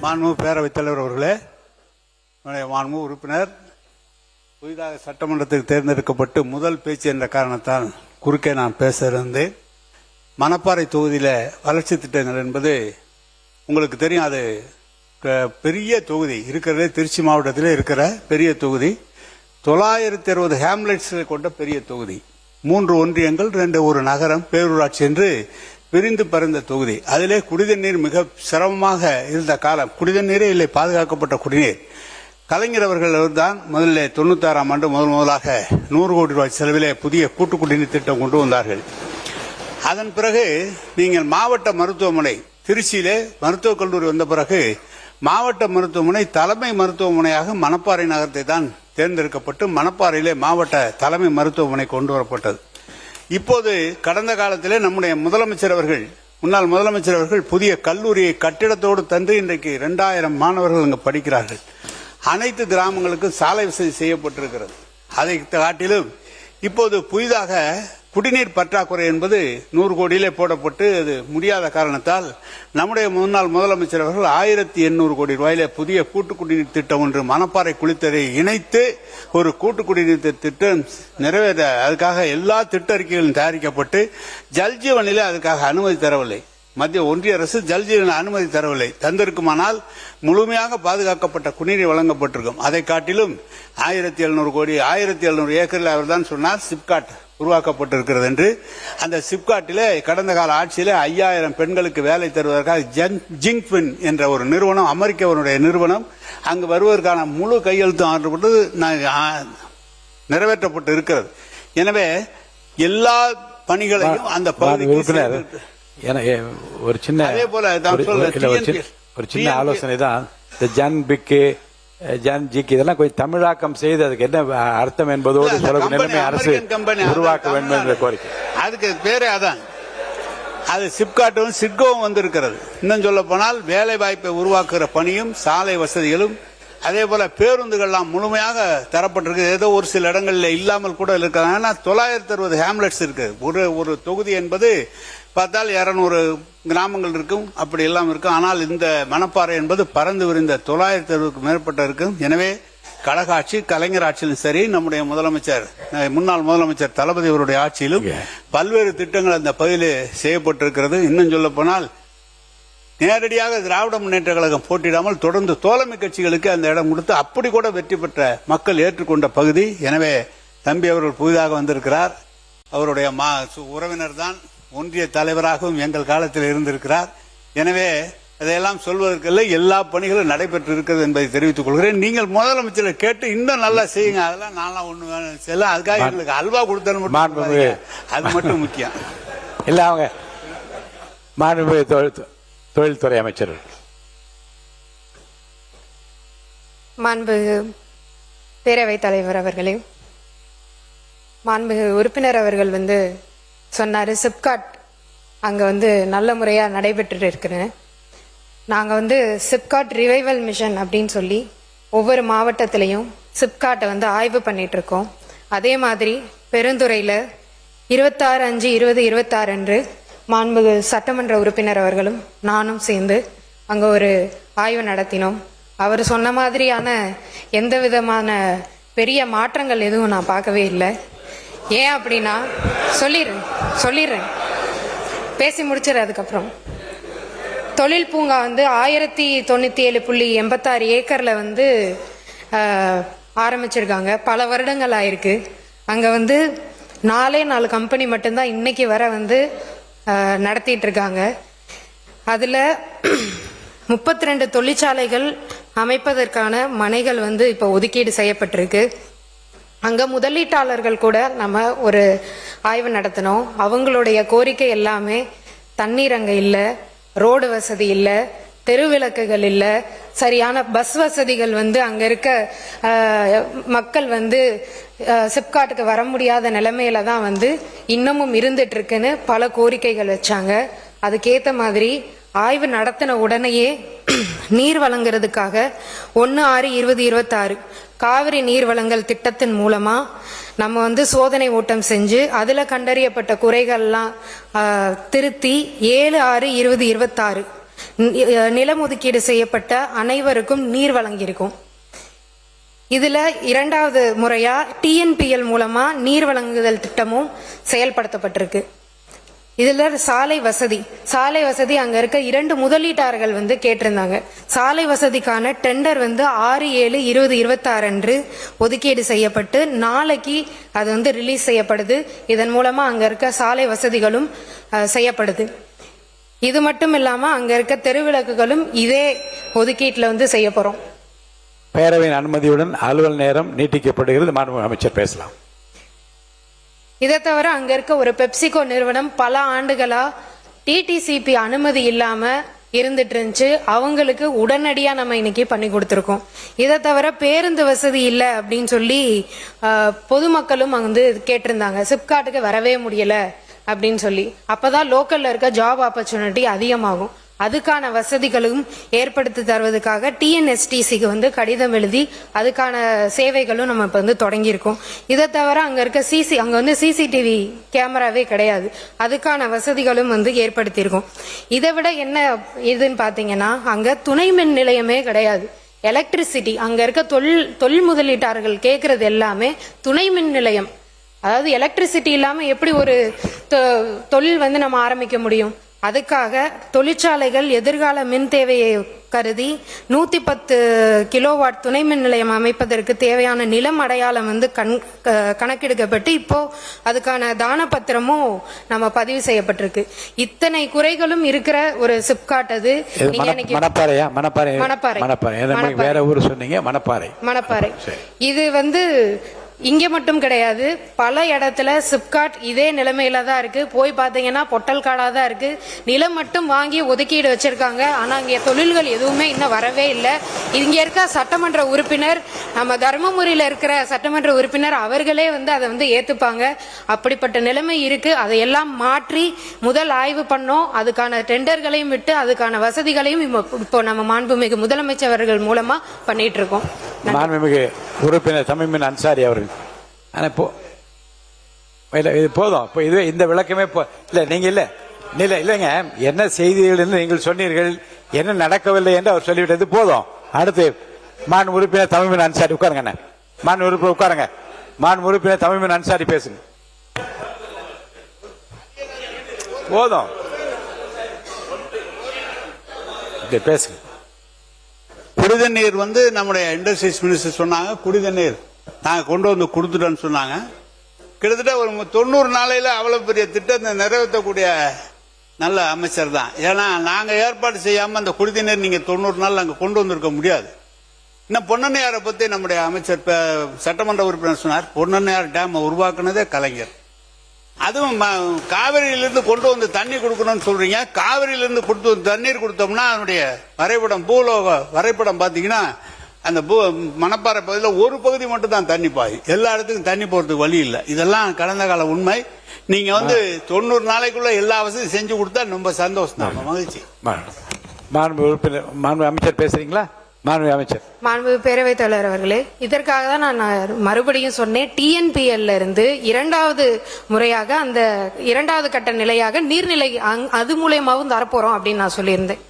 மாண்புமிகு பேரவைத் தலைவர் அவர்களே, மாண்புமிகு உறுப்பினர் புதிதாக சட்டமன்றத்துக்கு தேர்ந்தெடுக்கப்பட்டு முதல் பேச்சு என்ற காரணத்தால் குறுக்கே நான் பேச இருந்தேன். மணப்பாறை தொகுதியில் வளர்ச்சி திட்டங்கள் என்பது உங்களுக்கு தெரியும். அது பெரிய தொகுதி, இருக்கிறதே திருச்சி மாவட்டத்தில் இருக்கிற பெரிய தொகுதி. 960 ஹேம்லெட்ஸ் கொண்ட பெரிய தொகுதி. 3 ஒன்றியங்கள், 2 ஒரு நகரம், பேரூராட்சி என்று விரிந்து பறந்த தொகுதி. அதிலே குடிநீர் மிக சிரமமாக இருந்த காலம். குடிநீரே இல்லை, பாதுகாக்கப்பட்ட குடிநீர். கலைஞர் அவர்கள் தான் முதல்ல 96ஆம் ஆண்டு முதலாக 100 கோடி ரூபாய் செலவிலே புதிய கூட்டு குடிநீர் திட்டம் கொண்டு வந்தார்கள். அதன் பிறகு நீங்கள் மாவட்ட மருத்துவமனை திருச்சியிலே மருத்துவக் கல்லூரி வந்த பிறகு மாவட்ட மருத்துவமனை தலைமை மருத்துவமனையாக மணப்பாறை நகரத்தை தான் தேர்ந்தெடுக்கப்பட்டு மணப்பாறையிலே மாவட்ட தலைமை மருத்துவமனை கொண்டு வரப்பட்டது. இப்போது கடந்த காலத்திலே நம்முடைய முதலமைச்சர் அவர்கள், முன்னாள் முதலமைச்சர் அவர்கள் புதிய கல்லூரியை கட்டிடத்தோடு தந்து இன்றைக்கு 2000 மாணவர்கள் அங்கு படிக்கிறார்கள். அனைத்து கிராமங்களுக்கும் சாலை வசதி செய்யப்பட்டிருக்கிறது. அதை காட்டிலும் இப்போது புதிதாக குடிநீர் பற்றாக்குறை என்பது 100 கோடியிலே போடப்பட்டு அது முடியாத காரணத்தால் நம்முடைய முன்னாள் முதலமைச்சர் அவர்கள் 1800 கோடி ரூபாயிலே புதிய கூட்டு குடிநீர் திட்டம் ஒன்று மணப்பாறை குளித்தரை இணைத்து ஒரு கூட்டு குடிநீர் திட்டம் நிறைவேற்ற அதுக்காக எல்லா திட்ட அறிக்கைகளும் தயாரிக்கப்பட்டு ஜல்ஜீவனிலே அதுக்காக அனுமதி தரவில்லை. மத்திய ஒன்றிய அரசு ஜல்ஜீவன் அனுமதி தரவில்லை. தந்திருக்குமானால் முழுமையாக பாதுகாக்கப்பட்ட குடிநீர் வழங்கப்பட்டிருக்கும். அதை காட்டிலும் 1700 கோடி 1700 ஏக்கரில் அவர் தான் சொன்னார் சிப்காட் உருவாக்கப்பட்டிருக்கிறது என்று. அந்த சிப்காட்டிலே கடந்த கால ஆட்சியிலே 5000 பெண்களுக்கு வேலை தருவதற்காக ஜிங்பின் என்ற ஒரு நிறுவனம், அமெரிக்காவுடைய நிறுவனம், அங்கு வருவதற்கான முழு கையெழுத்தும் ஆற்றப்பட்டு நிறைவேற்றப்பட்டு இருக்கிறது. எனவே எல்லா பணிகளையும் அந்த பகுதிக்கு ஒரு சின்ன அதே போல ஒரு சின்ன ஆலோசனை தான் இந்த ஜன் ஜிக்கு இதெல்லாம் கொஞ்சம் தமிழாக்கம் செய்து அதுக்கு என்ன அர்த்தம் என்பதோடு நிலைமை அரசு உருவாக்க வேண்டும் என்ற கோரிக்கை. அதுக்கு பேரே அதான். அது சிப்காட்டும் சிட்கோவும் வந்திருக்கிறது. இன்னும் சொல்ல போனால் வேலை வாய்ப்பை உருவாக்குகிற பணியும் சாலை வசதிகளும் அதே போல பேருந்துகள்லாம் முழுமையாக தரப்பட்டிருக்கு. ஏதோ ஒரு சில இடங்களில் இல்லாமல் கூட இருக்கிறாங்க. 960 ஹேம்லெட்ஸ் இருக்கு. ஒரு தொகுதி என்பது பார்த்தால் 200 கிராமங்கள் இருக்கும், அப்படி எல்லாம் இருக்கும். ஆனால் இந்த மணப்பாறை என்பது பறந்து விரிந்த 960க்கும் மேற்பட்ட இருக்கும். எனவே கழக ஆட்சி, கலைஞர் ஆட்சியிலும் சரி, நம்முடைய முதலமைச்சர் முன்னாள் முதலமைச்சர் தளபதி அவருடைய ஆட்சியிலும் பல்வேறு திட்டங்கள் அந்த பகுதியில் செய்யப்பட்டிருக்கிறது. இன்னும் சொல்ல போனால் நேரடியாக திராவிட முன்னேற்ற கழகம் போட்டியிடாமல் தொடர்ந்து தோழமை கட்சிகளுக்கு அந்த இடம் கொடுத்து அப்படி கூட வெற்றி பெற்ற மக்கள் ஏற்றுக்கொண்ட பகுதி. எனவே தம்பி அவர்கள் புதிதாக வந்திருக்கிறார். அவருடைய உறவினர் தான், ஒன்றிய தலைவராகவும் எங்கள் காலத்தில் இருந்திருக்கிறார். எனவே அதையெல்லாம் சொல்வதற்கில்லை, எல்லா பணிகளும் நடைபெற்று இருக்கிறது என்பதை தெரிவித்துக் கொள்கிறேன். நீங்கள் முதலமைச்சரை கேட்டு இன்னும் நல்லா செய்யுங்க. அதெல்லாம் நான்லாம் ஒண்ணு வேணும் செல்ல, அதுக்காக எங்களுக்கு அல்வா கொடுத்தது அது மட்டும் முக்கியம் இல்ல. அவங்க மாண்புமிகு தொழில்துறை அமைச்சர், மாண்புமிகு பேரவைத் தலைவர் அவர்களே, மாண்புமிகு உறுப்பினர் அவர்கள் சொன்னாரு சிப்காட் அங்க நல்ல முறையா நடைபெற்று இருக்கிறேன். நாங்க சிப்காட் ரிவைவல் மிஷன் அப்படின்னு சொல்லி ஒவ்வொரு மாவட்டத்திலையும் சிப்காட்டை ஆய்வு பண்ணிட்டு இருக்கோம். அதே மாதிரி பெருந்துறையில 26/5/2026 அன்று மாண்புமிகு சட்டமன்ற உறுப்பினர் அவர்களும் நானும் சேர்ந்து அங்க ஒரு ஆய்வு நடத்தினோம். அவர் சொன்ன மாதிரியான எந்த விதமான பெரிய மாற்றங்கள் எதுவும் நான் பார்க்கவே இல்லை. ஏன் அப்படின்னா சொல்லிடுறேன் பேசி முடிச்சிரு. அதுக்கப்புறம் தொழில் பூங்கா 1097.86 ஏக்கர்ல ஆரம்பிச்சிருக்காங்க. பல வருடங்கள் ஆயிருக்கு. அங்க 4 கம்பெனி மட்டும்தான் இன்னைக்கு வர நடத்திட்டு இருக்காங்க. அதுல 32 தொழிற்சாலைகள் அமைப்பதற்கான மனைகள் இப்ப ஒதுக்கீடு செய்யப்பட்டிருக்கு. அங்க முதலீட்டாளர்கள் கூட நம்ம ஒரு ஆய்வு நடத்தினோம். அவங்களுடைய கோரிக்கை எல்லாமே தண்ணீர் அங்க இல்ல, ரோடு வசதி இல்ல, தெருவிளக்குகள் இல்ல, சரியான பஸ் வசதிகள் அங்க இருக்க மக்கள் சிப்காட்டுக்கு வர முடியாத நிலைமையில தான் இன்னமும் இருந்துட்டு இருக்குன்னு பல கோரிக்கைகள் வச்சாங்க. அதுக்கேத்த மாதிரி ஆய்வு நடத்தின உடனேயே நீர் வழங்குறதுக்காக 1/6/2026 காவிரி நீர் வழங்கல் திட்டத்தின் மூலமா நம்ம சோதனை ஓட்டம் செஞ்சு அதுல கண்டறியப்பட்ட குறைகள்லாம் திருத்தி 7/6/2026 நிலம் ஒதுக்கீடு செய்யப்பட்ட அனைவருக்கும் நீர் வழங்கியிருக்கும். இதுல இரண்டாவது முறையா டிஎன்பிஎல் மூலமா நீர் வழங்குதல் திட்டமும் செயல்படுத்தப்பட்டிருக்கு. இதுல சாலை வசதி அங்க இருக்க 2 முதலீட்டாளர்கள் கேட்டிருந்தாங்க. சாலை வசதிக்கான டெண்டர் 6/7/2026 அன்று ஒதுக்கீடு செய்யப்பட்டு நாளைக்கு அது ரிலீஸ் செய்யப்படுது. இதன் மூலமா அங்க இருக்க சாலை வசதிகளும் செய்யப்படுது. இது மட்டும் இல்லாம அங்க இருக்க தெருவிளக்குகளும் இதே ஒதுக்கீட்டுல செய்ய போறோம். பேரவையின் அனுமதியுடன் அலுவல் நேரம் நீட்டிக்கப்படுகிறது. மாண்புமிகு அமைச்சர் பேசலாம். இதை தவிர அங்க இருக்க ஒரு பெப்சிகோ நிறுவனம் பல ஆண்டுகளா டிடிசிபி அனுமதி இல்லாம இருந்துட்டு இருந்துச்சு. அவங்களுக்கு உடனடியா நம்ம இன்னைக்கு பண்ணி கொடுத்திருக்கோம். இதை தவிர பேருந்து வசதி இல்லை அப்படின்னு சொல்லி பொதுமக்களும் கேட்டிருந்தாங்க. சிப்காட்டுக்கு வரவே முடியல அப்படின்னு சொல்லி. அப்பதான் லோக்கல்ல இருக்க ஜாப் ஆப்பர்ச்சுனிட்டி அதிகமாகும். அதுக்கான வசதிகளும் ஏற்படுத்தி தருவதற்காக டிஎன்எஸ்டிசிக்கு கடிதம் எழுதி அதுக்கான சேவைகளும் நம்ம இப்ப தொடங்கியிருக்கோம். இதை தவிர அங்க இருக்க சிசிடிவி கேமராவே கிடையாது. அதுக்கான வசதிகளும் ஏற்படுத்தியிருக்கோம். இதை விட என்ன இதுன்னு பாத்தீங்கன்னா அங்க துணை மின் நிலையமே கிடையாது. எலக்ட்ரிசிட்டி அங்க இருக்க தொழில் முதலீட்டாளர்கள் கேட்கறது எல்லாமே துணை மின் நிலையம். அதாவது எலக்ட்ரிசிட்டி இல்லாம எப்படி ஒரு தொழில் நம்ம ஆரம்பிக்க முடியும்? அதுக்காக தொழிற்சாலைகள் எதிர்கால மின் தேவையை கருதி 110 கிலோவாட் துணை மின் நிலையம் அமைப்பதற்கு தேவையான நிலம் அடையாளம் கணக்கெடுக்கப்பட்டு இப்போ அதுக்கான தான பத்திரமும் நம்ம பதிவு செய்யப்பட்டிருக்கு. இத்தனை குறைகளும் இருக்கிற ஒரு சிப்காட் அது. வேற ஊர் சொன்னீங்க. மணப்பாறை. இது இங்க மட்டும் கிடையாது, பல இடத்துல சிப்காட் இதே நிலைமையில தான் இருக்கு. போய் பாத்தீங்கன்னா பொட்டல் காடா தான் இருக்கு. நிலம் மட்டும் வாங்கி ஒதுக்கீடு வச்சிருக்காங்க. ஆனா இங்க தொழில்கள் எதுவுமே இன்னும் வரவே இல்லை. இங்க இருக்க சட்டமன்ற உறுப்பினர், நம்ம தர்மபுரியில இருக்கிற சட்டமன்ற உறுப்பினர் அவர்களே அதை ஏத்துப்பாங்க. அப்படிப்பட்ட நிலைமை இருக்கு. அதையெல்லாம் மாற்றி முதல் ஆய்வு பண்ணோம். அதுக்கான டெண்டர்களையும் விட்டு அதுக்கான வசதிகளையும் இப்போ நம்ம மாண்புமிகு முதலமைச்சர் அவர்கள் மூலமா பண்ணிட்டு இருக்கோம். மாண்புமிகு உறுப்பினர் தமீமின் அன்சாரி அவர்கள். ஆனா இப்போ இது போதும். இப்போ இதுவே இந்த விளக்கமே இல்லைங்க. என்ன செய்திகள் என்று நீங்கள் சொன்னீர்கள், என்ன நடக்கவில்லை என்று அவர் சொல்லிவிட்டது போதும். அடுத்து மாண்பு உறுப்பினர் தமீமின் அன்சாரி உட்காருங்க. மாண்பு உறுப்பினர் உட்காருங்க. மாண்பு உறுப்பினர் தமீமின் அன்சாரி பேசுங்க. போதும் பேசுங்க. குடிதண்ணீர் நம்முடைய இண்டஸ்ட்ரீஸ் மினிஸ்டர் சொன்னாங்க. குடிதண்ணீர் நாங்க கொண்டு கொடுத்துட்டோம்னு சொன்னாங்க. கிட்டத்தட்ட ஒரு 90 நாளையில அவ்வளவு பெரிய திட்டத்தை நிறைவேற்றக்கூடிய நல்ல அமைச்சர் தான். ஏன்னா நாங்க ஏற்பாடு செய்யாம அந்த குடிதண்ணீர் நீங்க 90 நாள் அங்க கொண்டு வந்திருக்க முடியாது. இன்னும் பொன்னண்ணையாரை பத்தி நம்முடைய அமைச்சர் சட்டமன்ற உறுப்பினர் சொன்னார். பொன்னண்ணையார் டேம் உருவாக்குனதே கலைஞர். அதுவும் காவிரியிலிருந்து கொண்டு வந்து தண்ணி கொடுக்கணும்னு சொல்றீங்க. காவிரியிலிருந்து தண்ணீர் கொடுத்தோம்னா அதனுடைய வரைபடம், பூலோக வரைபடம் பாத்தீங்கன்னா அந்த மணப்பாறை பகுதியில் ஒரு பகுதி மட்டும் தான் தண்ணி பாய். எல்லா இடத்துக்கும் தண்ணி போறதுக்கு வழி இல்லை. இதெல்லாம் கடந்த கால உண்மை. நீங்க 90 நாளைக்குள்ள எல்லா வசதியும் செஞ்சு கொடுத்தா ரொம்ப சந்தோஷம் தான், மகிழ்ச்சி. மாண்பு அமைச்சர் பேசுறீங்களா? மாண்பு பேரவைத் தலைவர் அவர்களே, இதற்காக தான் நான் மறுபடியும் சொன்னேன். டிஎன்பிஎல்ல இருந்து இரண்டாவது முறையாக அந்த இரண்டாவது கட்ட நிலையாக நீர்நிலை அது மூலயமாவும் தரப்போறோம் அப்படின்னு நான் சொல்லியிருந்தேன்.